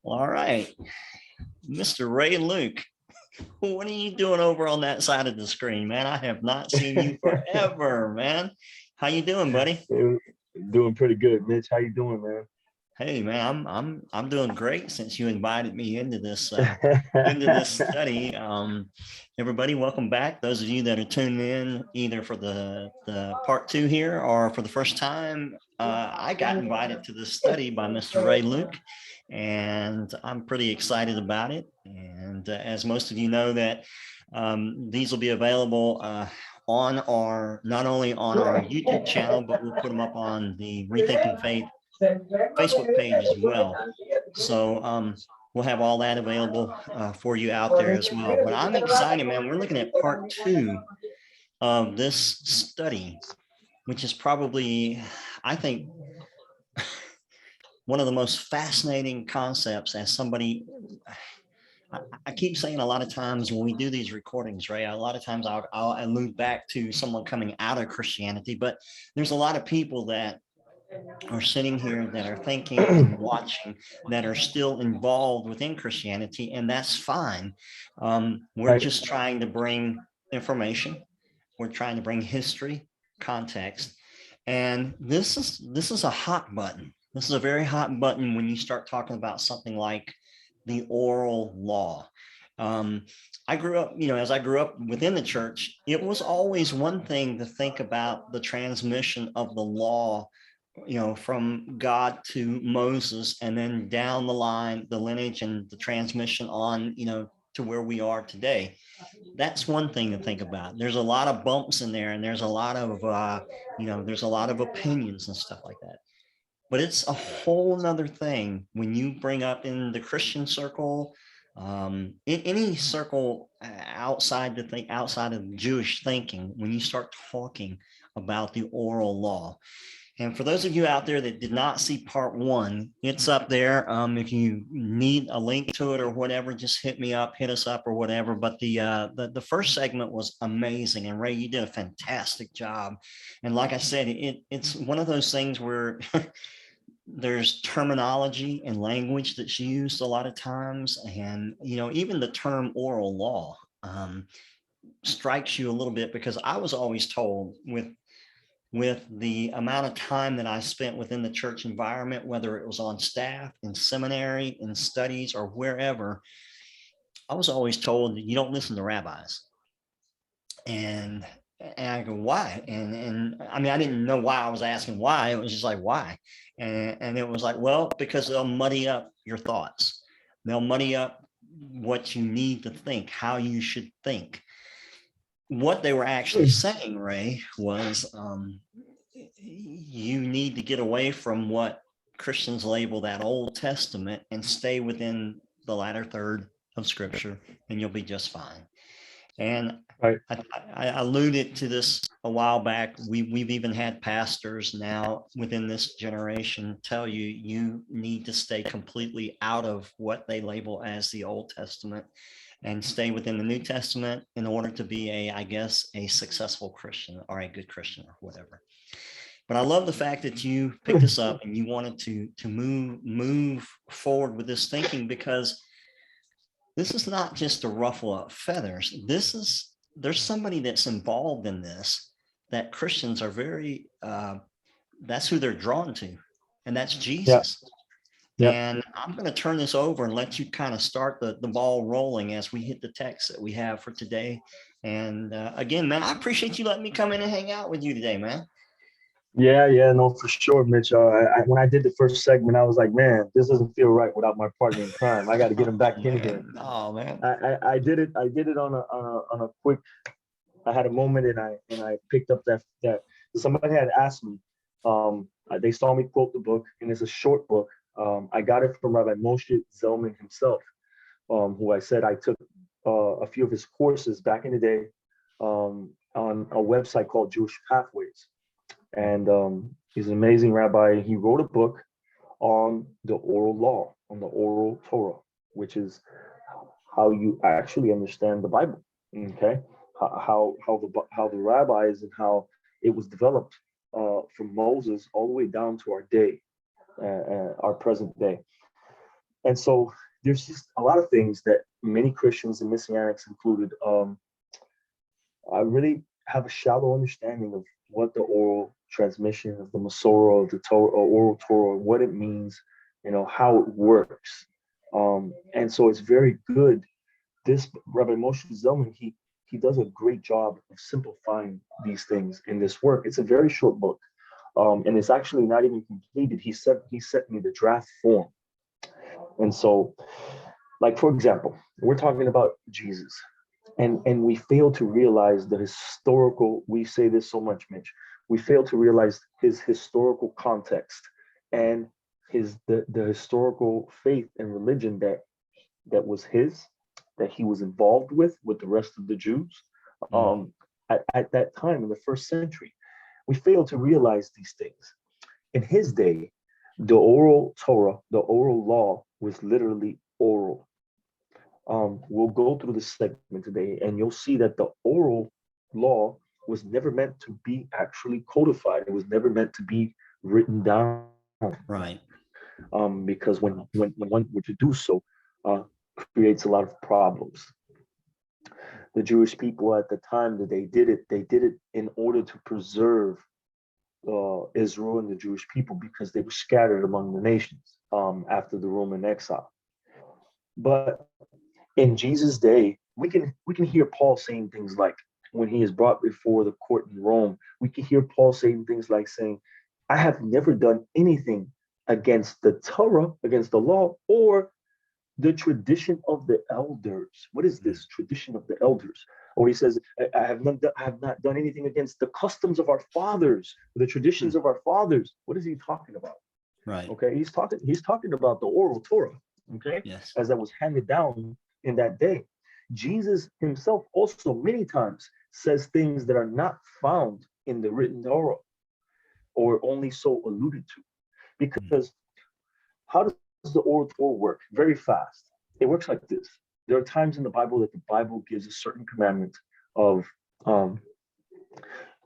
All right, Mr. Ray Luke, what are you doing over on that side of the screen, man? I have not seen you forever, man. How you doing, buddy? Doing pretty good, Mitch. How you doing, man? Hey, man, I'm doing great since you invited me into this study. Everybody, welcome back. Those of you that are tuning in either for the part two here or for the first time, I got invited to this study by Mr. Ray Luke, and I'm pretty excited about it. And as most of you know, that these will be available on our not only on our YouTube channel, but we'll put them up on the Rethinking Faith Facebook page as well. So we'll have all that available for you out there as well. But I'm excited, man. We're looking at part two of this study, which is probably, I think, one of the most fascinating concepts as somebody. I keep saying a lot of times when we do these recordings, Ray, a lot of times I'll allude back to someone coming out of Christianity, but there's a lot of people that are sitting here that are thinking and watching that are still involved within Christianity, and that's fine. We're just trying to bring information. We're trying to bring history, context, and this is a hot button. This is a very hot button when you start talking about something like the oral law. I grew up, as I grew up within the church, it was always one thing to think about the transmission of the law, from God to Moses, and then down the line, the lineage and the transmission on, to where we are today. That's one thing to think about. There's a lot of bumps in there, and there's a lot of, there's a lot of opinions and stuff like that. But it's a whole nother thing when you bring up in the Christian circle, in any circle outside of Jewish thinking, when you start talking about the oral law. And for those of you out there that did not see part one, it's up there. If you need a link to it or whatever, just hit us up or whatever. But the first segment was amazing. And Ray, you did a fantastic job. And like I said, it's one of those things where there's terminology and language that's used a lot of times. And, even the term oral law strikes you a little bit, because I was always told with the amount of time that I spent within the church environment, whether it was on staff, in seminary, in studies, or wherever, I was always told that you don't listen to rabbis. And I go, why? And I mean, I didn't know why I was asking why. It was just like, why? And it was like, well, because they'll muddy up your thoughts. They'll muddy up what you need to think, how you should think. What they were actually saying, Ray, was you need to get away from what Christians label that Old Testament and stay within the latter third of Scripture, and you'll be just fine. And I alluded to this a while back. We've even had pastors now within this generation tell you need to stay completely out of what they label as the Old Testament and stay within the New Testament in order to be a successful Christian or a good Christian or whatever. But I love the fact that you picked this up and you wanted to move forward with this thinking, because this is not just to ruffle up feathers. There's somebody that's involved in this that Christians are very, that's who they're drawn to, and that's Jesus. Yeah. And I'm going to turn this over and let you kind of start the ball rolling as we hit the text that we have for today. And again, man, I appreciate you letting me come in and hang out with you today, man. Yeah, no, for sure, Mitch. When I did the first segment, I was like, man, this doesn't feel right without my partner in crime. I got to get him back in here. Oh man, I did it on a quick. I had a moment and I picked up that somebody had asked me. They saw me quote the book, and it's a short book. I got it from Rabbi Moshe Zellman himself, who I said I took a few of his courses back in the day on a website called Jewish Pathways. And he's an amazing rabbi. He wrote a book on the oral law, on the oral Torah, which is how you actually understand the Bible. Okay, how the rabbis and how it was developed from Moses all the way down to our day, our present day. And so there's just a lot of things that many Christians and Messianics included, I really have a shallow understanding of what the oral transmission of the Masorah, of the Torah, or oral Torah, what it means, how it works. And so it's very good. This Rabbi Moshe Zellman, he does a great job of simplifying these things in this work. It's a very short book, and it's actually not even completed. He sent me the draft form. And so, like, for example, we're talking about Jesus, and we fail to realize the historical, we say this so much, Mitch, we fail to realize his historical context and the historical faith and religion that was his, that he was involved with the rest of the Jews at that time in the first century. We fail to realize these things. In his day, the oral Torah, the oral law, was literally oral. We'll go through this segment today, and you'll see that the oral law was never meant to be actually codified. It was never meant to be written down. Right. Because when one were to do so, creates a lot of problems. The Jewish people at the time that they did it in order to preserve Israel and the Jewish people, because they were scattered among the nations after the Roman exile. But in Jesus' day, we can hear Paul saying things like, when he is brought before the court in Rome, we can hear Paul saying things like saying, I have never done anything against the Torah, against the law, or the tradition of the elders. What is this tradition of the elders? Or he says, I have not done anything against the customs of our fathers, the traditions of our fathers. What is he talking about? Right. Okay, he's talking about the oral Torah, okay, yes, as that was handed down in that day. Jesus himself also many times says things that are not found in the written Torah, or only so alluded to. Because how does the oral Torah work? Very fast. It works like this. There are times in the Bible that the Bible gives a certain commandment of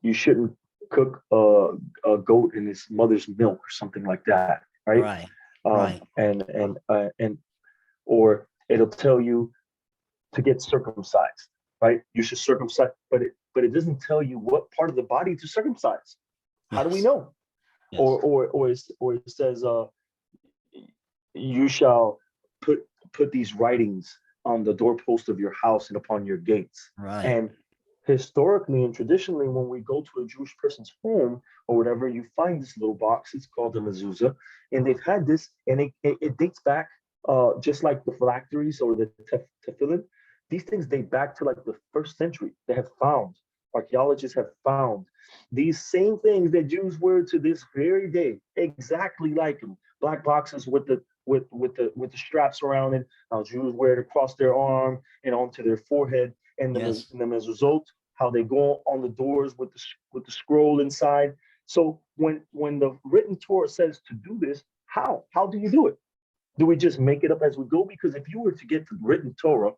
you shouldn't cook a goat in its mother's milk or something like that, right? Right. And or it'll tell you to get circumcised, right? You should circumcise, but it doesn't tell you what part of the body to circumcise. How do we know? Yes. Or it says you shall put these writings on the doorpost of your house and upon your gates. Right. And historically and traditionally, when we go to a Jewish person's home or whatever, you find this little box. It's called a mezuzah, and they've had this, and it dates back just like the phylacteries or the tefillin. These things date back to like the first century. They have found, archaeologists have found these same things that Jews wear to this very day, exactly like them. Black boxes with the straps around it. How Jews wear it across their arm and onto their forehead, and the mezuzot, how they go on the doors with the scroll inside. So when the written Torah says to do this, how do you do it? Do we just make it up as we go? Because if you were to get the written Torah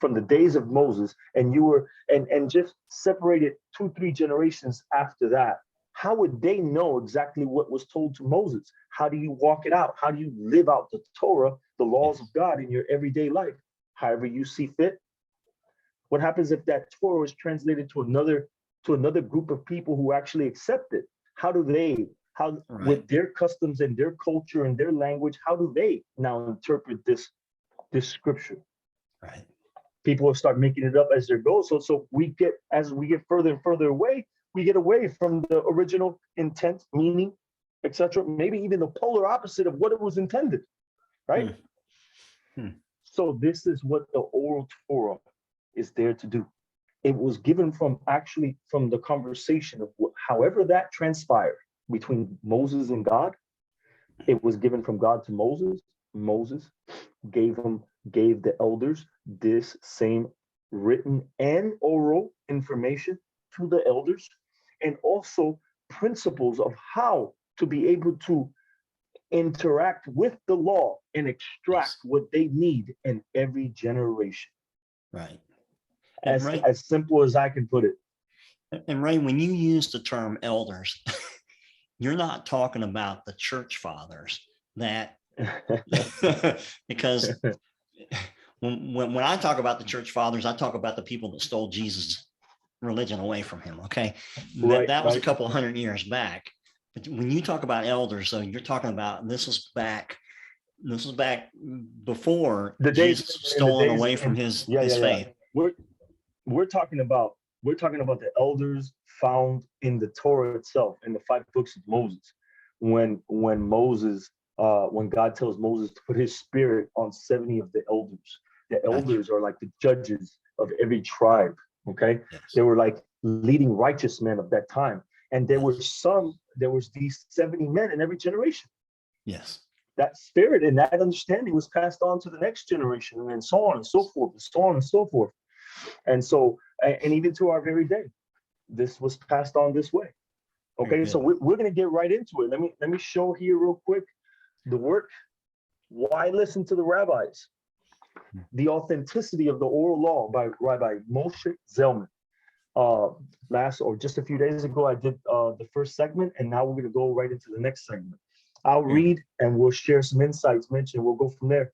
from the days of Moses, and you were and just separated 2-3 generations after that, how would they know exactly what was told to Moses? How do you walk it out? How do you live out the Torah, the laws of God in your everyday life? However you see fit. What happens if that Torah is translated to another group of people who actually accept it? With their customs and their culture and their language, how do they now interpret this scripture? Right. People will start making it up as they go. So as we get further and further away, we get away from the original intent, meaning, etc. Maybe even the polar opposite of what it was intended, right? So this is what the oral Torah is there to do. It was given from the conversation of however that transpired between Moses and God. It was given from God to Moses. Moses gave the elders this same written and oral information to the elders, and also principles of how to be able to interact with the law and extract what they need in every generation. Right. As simple as I can put it. And Ray, when you use the term elders, you're not talking about the church fathers that Because when I talk about the church fathers, I talk about the people that stole Jesus' religion away from him. Okay. That was a couple of 100 years back. But when you talk about elders, so you're talking about this was back before the days Jesus was stolen away from his faith. We're talking about the elders found in the Torah itself, in the 5 books of Moses, when God tells Moses to put his spirit on 70 of the elders. The elders are like the judges of every tribe. Okay. Yes. They were like leading righteous men of that time. And there was these 70 men in every generation. Yes. That spirit and that understanding was passed on to the next generation, and so on and so forth, and so on and so forth. And so, and even to our very day, this was passed on this way. Okay, so we're going to get right into it. Let me show here real quick the work. Why listen to the rabbis? The authenticity of the oral law by Rabbi Moshe Zelman. Just a few days ago, I did the first segment, and now we're going to go right into the next segment. I'll read and we'll share some insights, we'll go from there.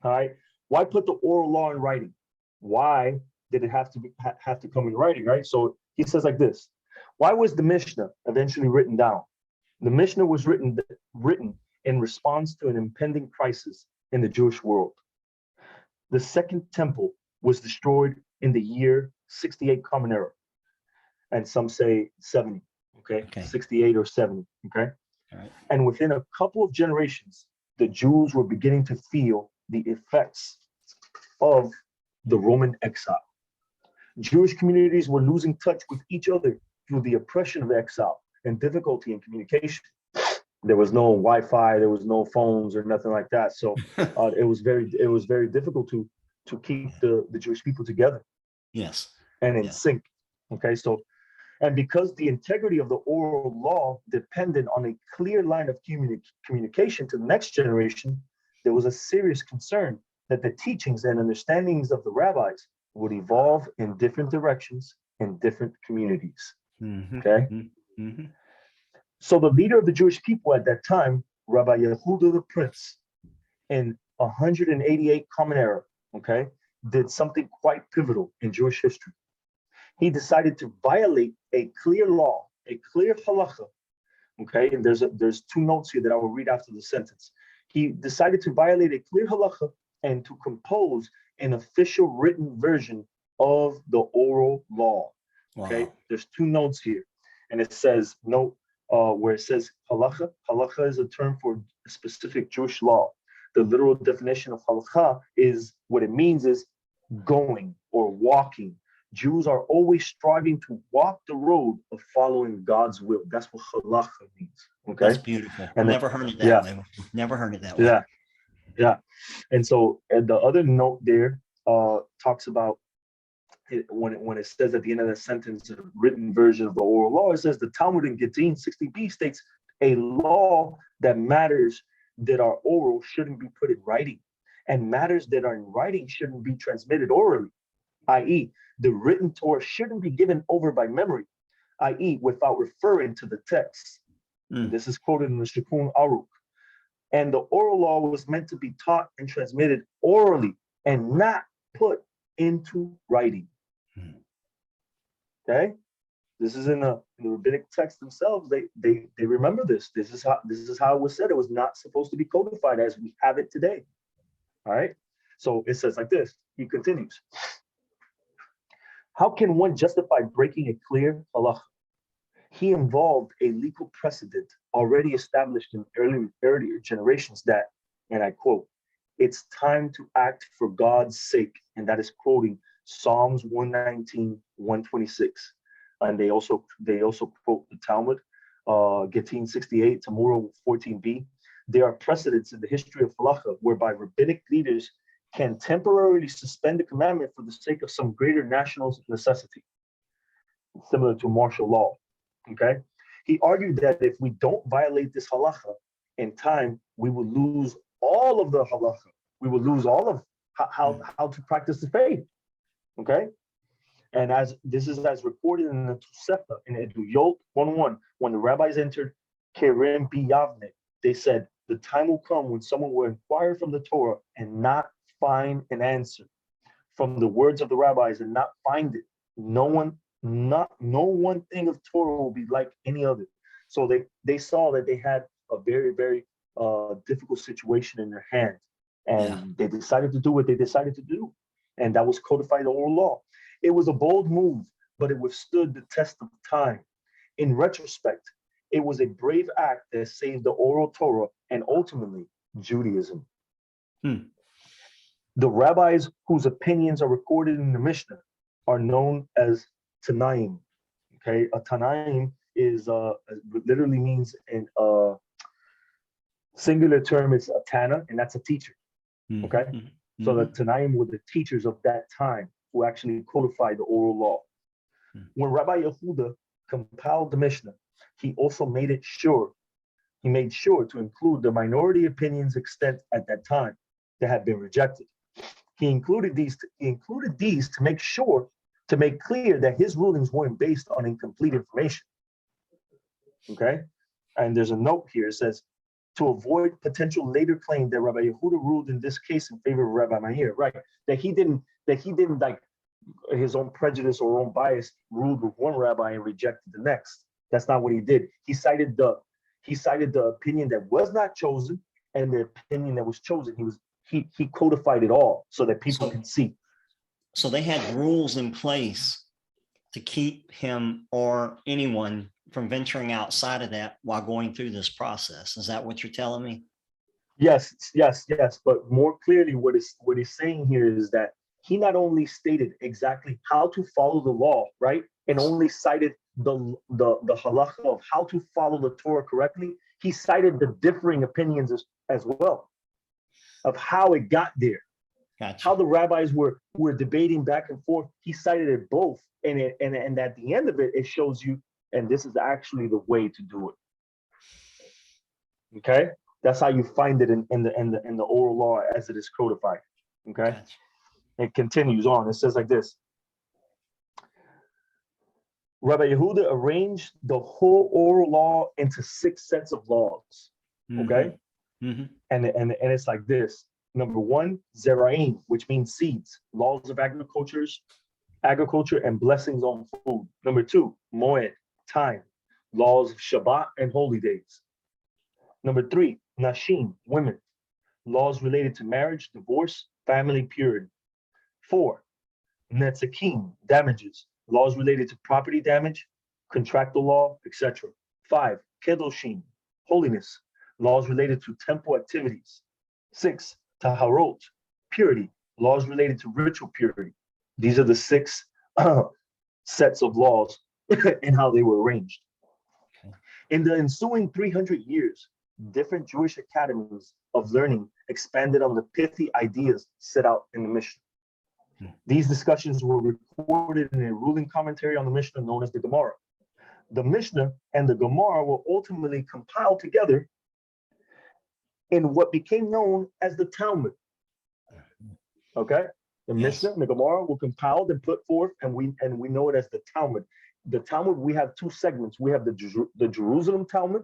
All right. Why put the oral law in writing? Why did it have to come in writing, right? So he says like this: why was the Mishnah eventually written down? The Mishnah was written in response to an impending crisis in the Jewish world. The Second Temple was destroyed in the year 68 Common Era, and some say 70. Okay. 68 or 70. Okay. All right. And within a couple of generations, the Jews were beginning to feel the effects of the Roman exile. Jewish communities were losing touch with each other through the oppression of exile and difficulty in communication. There was no Wi-Fi, there was no phones or nothing like that. So it was very difficult to keep the Jewish people together. Yes. And in sync. Okay, so, and because the integrity of the oral law depended on a clear line of communication to the next generation, there was a serious concern that the teachings and understandings of the rabbis would evolve in different directions in different communities. Mm-hmm. Okay. Mm-hmm. So the leader of the Jewish people at that time, Rabbi Yehuda the Prince, in 188 Common Era, okay, did something quite pivotal in Jewish history. He decided to violate a clear law, a clear halacha. Okay, and there's 2 notes here that I will read after the sentence. He decided to violate a clear halacha and to compose an official written version of the oral law. Okay, there's 2 notes here, and it says where it says halacha. Halacha is a term for a specific Jewish law. The literal definition of halacha is what it means is going or walking. Jews are always striving to walk the road of following God's will. That's what halacha means. Okay, that's beautiful. And never heard it that way. Never heard it that way. Yeah. And so, and the other note there talks about it, when it says at the end of the sentence, a written version of the oral law. It says the Talmud in Gittin 60b states a law that matters that are oral shouldn't be put in writing, and matters that are in writing shouldn't be transmitted orally, i.e., the written Torah shouldn't be given over by memory, i.e., without referring to the text. This is quoted in the Shulchan Aruch. And the oral law was meant to be taught and transmitted orally and not put into writing. Okay, this is in the rabbinic text themselves. They remember this. This is how it was said. It was not supposed to be codified as we have it today. All right. So it says like this. He continues. How can one justify breaking a clear halacha? He involved a legal precedent already established in earlier generations that, and I quote, "It's time to act for God's sake," and that is quoting Psalms 119, 126. And they also quote the Talmud, Gittin 68, Tamura 14b. There are precedents in the history of halacha whereby rabbinic leaders can temporarily suspend the commandment for the sake of some greater national necessity, similar to martial law. Okay, he argued that if we don't violate this halacha in time, we will lose all of the halacha. We will lose all of how to practice the faith. Okay, and as this is as recorded in the Tosefta in Eduyot 1:1, when the rabbis entered Kerem Biyavne, they said, the time will come when someone will inquire from the Torah and not find an answer, from the words of the rabbis and not find it. No one thing of Torah will be like any other. So they saw that they had a very, very difficult situation in their hand, and they decided to do what they decided to do, and that was codify the oral law. It was a bold move, but it withstood the test of time. In retrospect, it was a brave act that saved the oral Torah and ultimately Judaism. The rabbis whose opinions are recorded in the Mishnah are known as Tanaim. Okay, a Tanaim is literally means in singular term is a Tana, and that's a teacher. Okay, so the Tanaim were the teachers of that time who actually codified the oral law. When Rabbi Yehuda compiled the Mishnah, he also made sure to include the minority opinions extant at that time that had been rejected. He included these to make clear that his rulings weren't based on incomplete information. Okay, and there's a note here. It says, to avoid potential later claim that Rabbi Yehuda ruled in this case in favor of Rabbi Meir, right? That he didn't like his own prejudice or own bias ruled with one rabbi and rejected the next. That's not what he did. He cited the opinion that was not chosen and the opinion that was chosen. He codified it all so that people can see. So they had rules in place to keep him or anyone from venturing outside of that while going through this process. Is that what you're telling me? Yes. But more clearly, what he's saying here is that he not only stated exactly how to follow the law, right, and only cited the halacha of how to follow the Torah correctly, he cited the differing opinions as well of how it got there. Gotcha. How the rabbis were debating back and forth. He cited it both, and at the end of it, it shows you, and this is actually the way to do it. Okay, that's how you find it in the oral law as it is codified. Okay, gotcha. It continues on. It says like this: Rabbi Yehuda arranged the whole oral law into 6 sets of laws. Okay, and it's like this. Number 1, zeraim, which means seeds, laws of agriculture and blessings on food. Number 2, moed, time, laws of Shabbat and holy days. Number 3, nashim, women, laws related to marriage, divorce, family purity. 4, netzakim, damages, laws related to property damage, contractual law, etc. 5, kedoshim, holiness, laws related to temple activities. 6, taharot, purity, laws related to ritual purity. These are the 6 sets of laws and how they were arranged. In the ensuing 300 years, different Jewish academies of learning expanded on the pithy ideas set out in the Mishnah. These discussions were recorded in a ruling commentary on the Mishnah known as the Gemara. The Mishnah and the Gemara were ultimately compiled together in what became known as the Talmud. Okay, the Mishnah and the Gemara were compiled and put forth, and we know it as the Talmud. The Talmud, we have 2 segments. We have the Jerusalem Talmud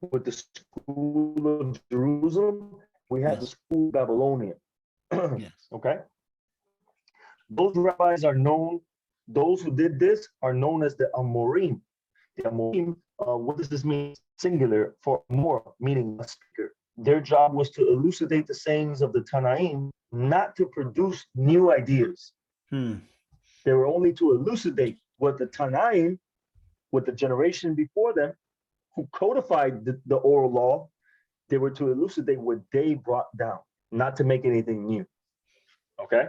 with the school of Jerusalem. We have the school of Babylonian. Okay, those rabbis are known. Those who did this are known as the Amorim. The Amorim, what does this mean? Singular for more, meaning a speaker. Their job was to elucidate the sayings of the Tanaim, not to produce new ideas. They were only to elucidate what the Tanaim, what the generation before them, who codified the oral law, they were to elucidate what they brought down, not to make anything new. Okay?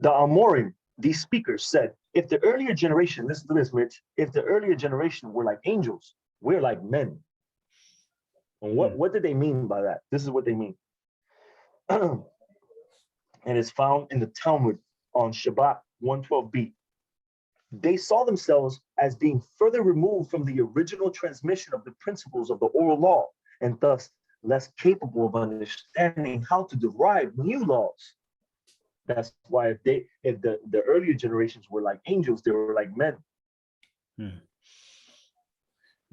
The Amorim, these speakers, said, if the earlier generation, listen to this, Mitch, if the earlier generation were like angels, we're like men. And what did they mean by that? This is what they mean. And it's found in the Talmud on Shabbat 112b. They saw themselves as being further removed from the original transmission of the principles of the oral law, and thus less capable of understanding how to derive new laws. That's why if the earlier generations were like angels, they were like men.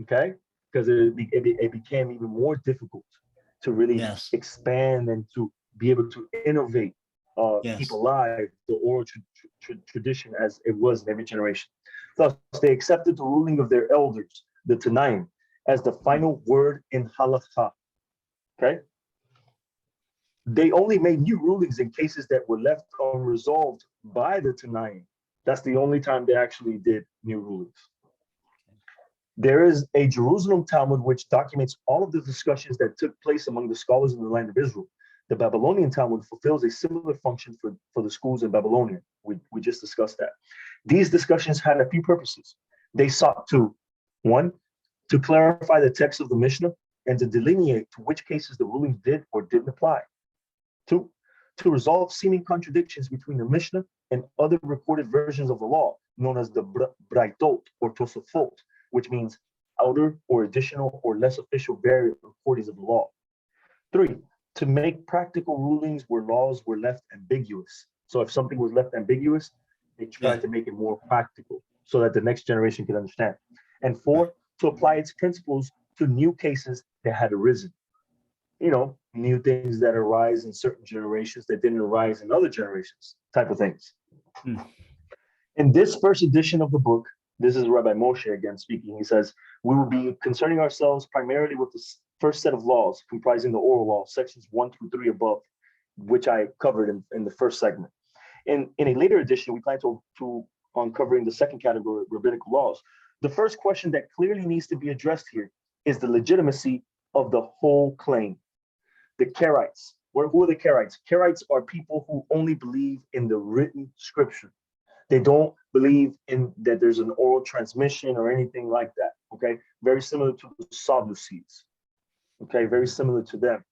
Okay? because it became even more difficult to really Yes. expand and to be able to innovate, keep Yes. alive the oral tradition as it was in every generation. Thus, they accepted the ruling of their elders, the Tanaim, as the final word in halakha. Okay? They only made new rulings in cases that were left unresolved by the Tanaim. That's the only time they actually did new rulings. There is a Jerusalem Talmud which documents all of the discussions that took place among the scholars in the land of Israel. The Babylonian Talmud fulfills a similar function for the schools in Babylonia. We just discussed that. These discussions had a few purposes. They sought to, one, to clarify the text of the Mishnah and to delineate to which cases the rulings did or didn't apply. Two, to resolve seeming contradictions between the Mishnah and other recorded versions of the law, known as the Braitot or Tosafot, which means outer or additional or less official variant recordings of the law. Three, to make practical rulings where laws were left ambiguous. So if something was left ambiguous, they tried to make it more practical so that the next generation could understand. And four, to apply its principles to new cases that had arisen. You know, new things that arise in certain generations that didn't arise in other generations, type of things. In this first edition of the book, this is Rabbi Moshe again speaking. He says, we will be concerning ourselves primarily with the first set of laws comprising the oral law, sections 1 through 3 above, which I covered in the first segment. In a later edition, we plan to on covering the second category, rabbinical laws. The first question that clearly needs to be addressed here is the legitimacy of the whole claim. The Karaites. Who are the Karaites? Karaites are people who only believe in the written scripture. They don't believe in that there's an oral transmission or anything like that. Okay, very similar to the Sadducees. Okay, very similar to them.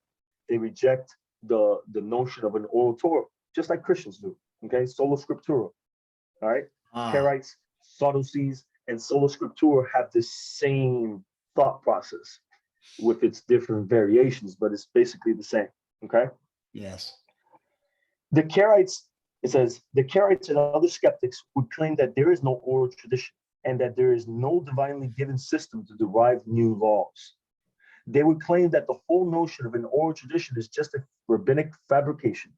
They reject the notion of an oral Torah, just like Christians do. Okay, sola scriptura. All right, Karaites, Sadducees, and sola scriptura have the same thought process with its different variations, but it's basically the same. Okay. Yes. The Karaites. It says, the Karaites and other skeptics would claim that there is no oral tradition and that there is no divinely given system to derive new laws. They would claim that the whole notion of an oral tradition is just a rabbinic fabrication.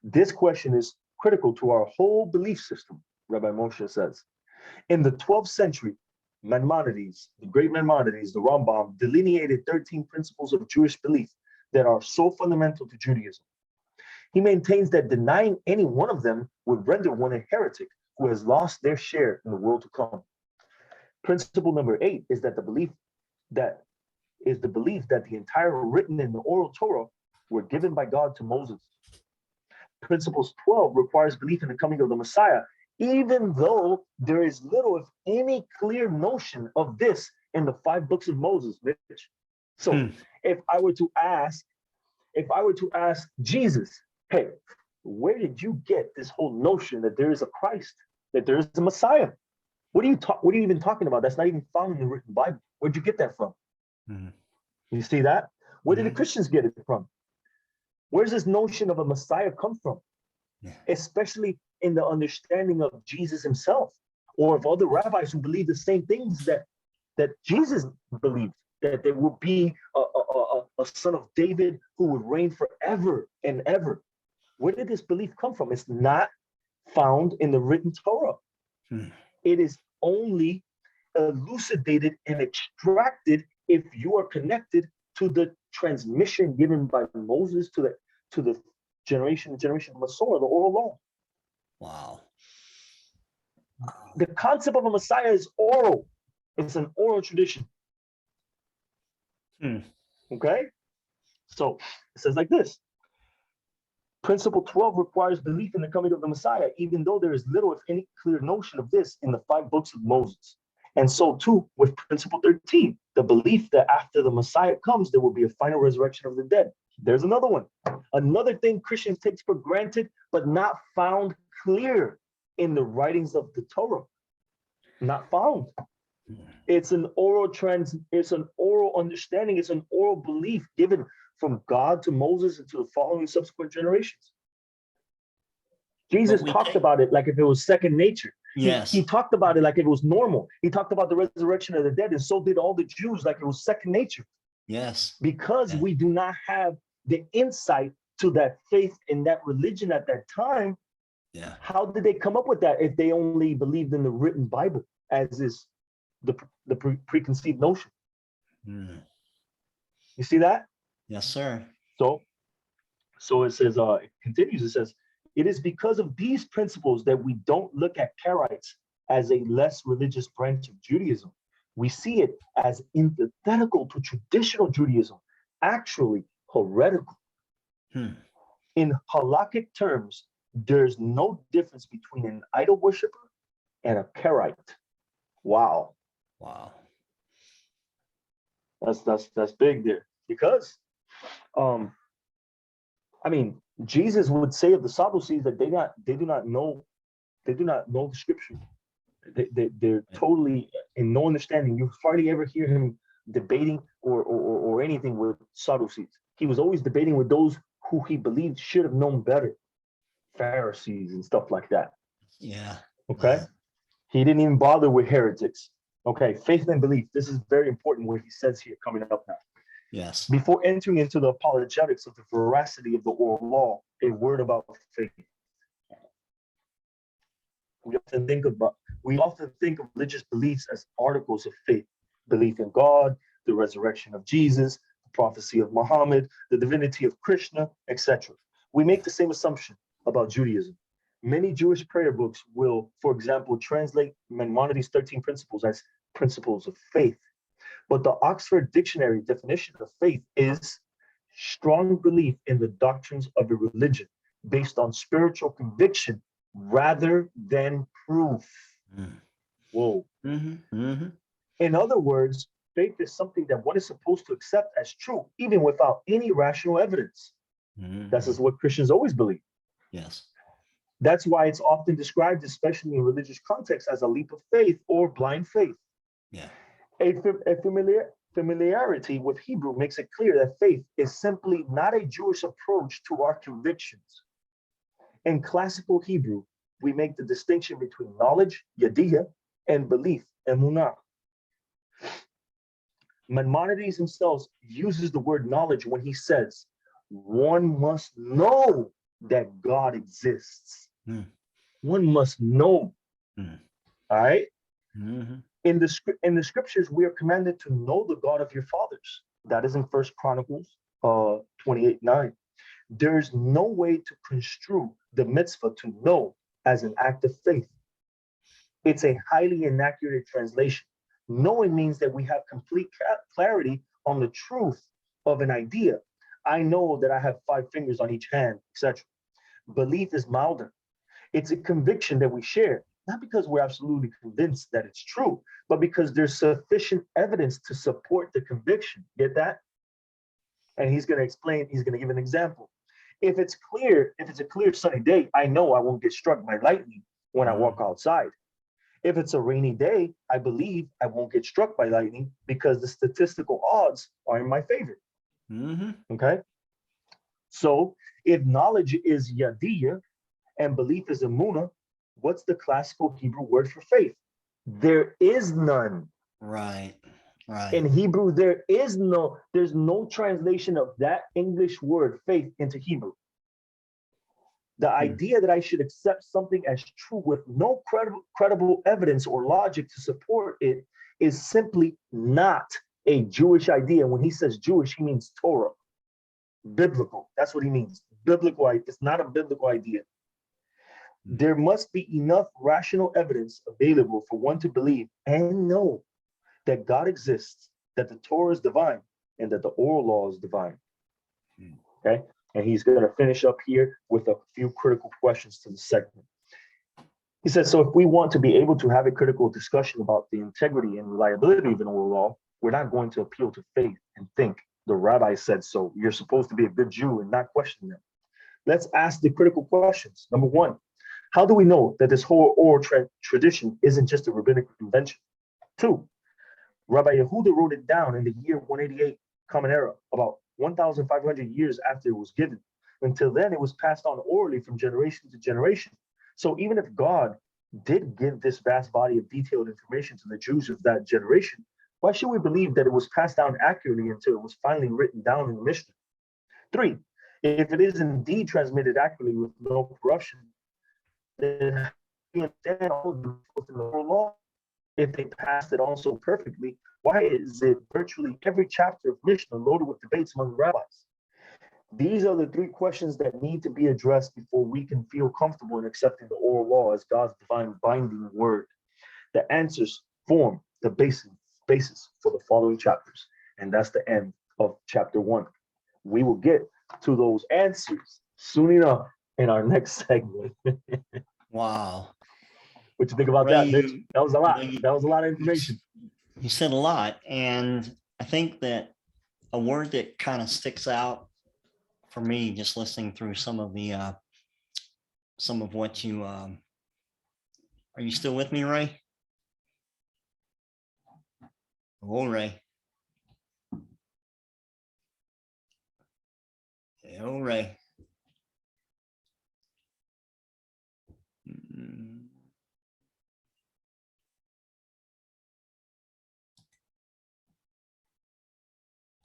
This question is critical to our whole belief system, Rabbi Moshe says. In the 12th century, Maimonides, the great Maimonides, the Rambam, delineated 13 principles of Jewish belief that are so fundamental to Judaism. He maintains that denying any one of them would render one a heretic who has lost their share in the world to come. Principle number 8 is that the belief that the entire written and oral Torah were given by God to Moses. Principles 12 requires belief in the coming of the Messiah, even though there is little, if any, clear notion of this in the 5 books of Moses, Mitch. So if I were to ask Jesus, hey, where did you get this whole notion that there is a Christ, that there is a Messiah? What are you even talking about? That's not even found in the written Bible. Where'd you get that from? You see that? Where did the Christians get it from? Where's this notion of a Messiah come from? Especially in the understanding of Jesus himself, or of other rabbis who believe the same things that Jesus believed, that there would be a son of David who would reign forever and ever. Where did this belief come from? It's not found in the written Torah. It is only elucidated and extracted if you are connected to the transmission given by Moses to the generation of Masorah, the oral law. Wow. The concept of a Messiah is oral. It's an oral tradition. Okay? So it says like this. Principle 12 requires belief in the coming of the Messiah, even though there is little, if any, clear notion of this in the 5 books of Moses. And so too with principle 13, the belief that after the Messiah comes, there will be a final resurrection of the dead. There's another one. Another thing Christians take for granted, but not found clear in the writings of the Torah. Not found. It's an oral understanding, it's an oral belief given from God to Moses and to the following subsequent generations. Jesus talked about it like if it was second nature. Yes. He talked about it like it was normal. He talked about the resurrection of the dead, and so did all the Jews, like it was second nature. Yes. Because we do not have the insight to that faith in that religion at that time. Yeah. How did they come up with that if they only believed in the written Bible, as is the preconceived notion? You see that? Yes, sir. So it says, it continues, it says, it is because of these principles that we don't look at Karaites as a less religious branch of Judaism. We see it as antithetical to traditional Judaism, actually heretical. In halakhic terms, there's no difference between an idol worshiper and a Karaite. Wow. Wow. That's big there. Because I mean, Jesus would say of the Sadducees that they do not know the scripture. They're totally in no understanding. You hardly ever hear him debating or anything with Sadducees. He was always debating with those who he believed should have known better, Pharisees and stuff like that. Yeah. Okay. He didn't even bother with heretics. Okay. Faith and belief. This is very important what he says here coming up now. Yes. Before entering into the apologetics of the veracity of the oral law, a word about faith. We often think of religious beliefs as articles of faith: belief in God, the resurrection of Jesus, the prophecy of Muhammad, the divinity of Krishna, etc. We make the same assumption about Judaism. Many Jewish prayer books will, for example, translate Maimonides' 13 principles as principles of faith. But the Oxford Dictionary definition of faith is strong belief in the doctrines of a religion based on spiritual conviction rather than proof. Whoa. In other words, faith is something that one is supposed to accept as true, even without any rational evidence. This is what Christians always believe. Yes. That's why it's often described, especially in religious context, as a leap of faith or blind faith. Yeah. A familiarity with Hebrew makes it clear that faith is simply not a Jewish approach to our convictions. In classical Hebrew, we make the distinction between knowledge, yadiyah, and belief, emunah. Maimonides himself uses the word knowledge when he says, one must know that God exists. One must know. All right? In the scriptures, we are commanded to know the God of your fathers. That is in 1 Chronicles 28:9. There's no way to construe the mitzvah to know as an act of faith. It's a highly inaccurate translation. Knowing means that we have complete clarity on the truth of an idea. I know that I have 5 fingers on each hand, etc. Belief is milder. It's a conviction that we share, not because we're absolutely convinced that it's true, but because there's sufficient evidence to support the conviction. Get that? And he's going to explain, he's going to give an example. If it's a clear sunny day, I know I won't get struck by lightning when I walk outside. If it's a rainy day, I believe I won't get struck by lightning because the statistical odds are in my favor. Okay? So if knowledge is yadiyah and belief is emunah, what's the classical Hebrew word for faith? There is none. Right. In Hebrew, there's no translation of that English word faith into Hebrew. The idea that I should accept something as true with no credible evidence or logic to support it is simply not a Jewish idea. When he says Jewish, he means Torah, biblical. That's what he means. Biblical. It's not a biblical idea. There must be enough rational evidence available for one to believe and know that God exists, that the Torah is divine, and that the oral law is divine. Okay? And he's going to finish up here with a few critical questions to the segment. He says, so if we want to be able to have a critical discussion about the integrity and reliability of an oral law, we're not going to appeal to faith and think the rabbi said so. You're supposed to be a good Jew and not question them. Let's ask the critical questions. Number one, how do we know that this whole oral tradition isn't just a rabbinic invention? 2, Rabbi Yehuda wrote it down in the year 188 Common Era, about 1,500 years after it was given. Until then, it was passed on orally from generation to generation So even if God did give this vast body of detailed information to the Jews of that generation, why should we believe that it was passed down accurately until it was finally written down in the Mishnah? 3, if it is indeed transmitted accurately with no corruption, then you understand all of the oral law. If they passed it on so perfectly, why is it virtually every chapter of Mishnah loaded with debates among rabbis? These are the 3 questions that need to be addressed before we can feel comfortable in accepting the oral law as God's divine binding word. The answers form the basis for the following chapters, and that's the end of chapter 1. We will get to those answers soon enough in our next segment. Wow. What you think about that, Mitch? That was a lot. That was a lot of information. You said a lot, and I think that a word that kind of sticks out for me, just listening through some of what you are you still with me, Ray? Oh, Ray. Oh, Ray.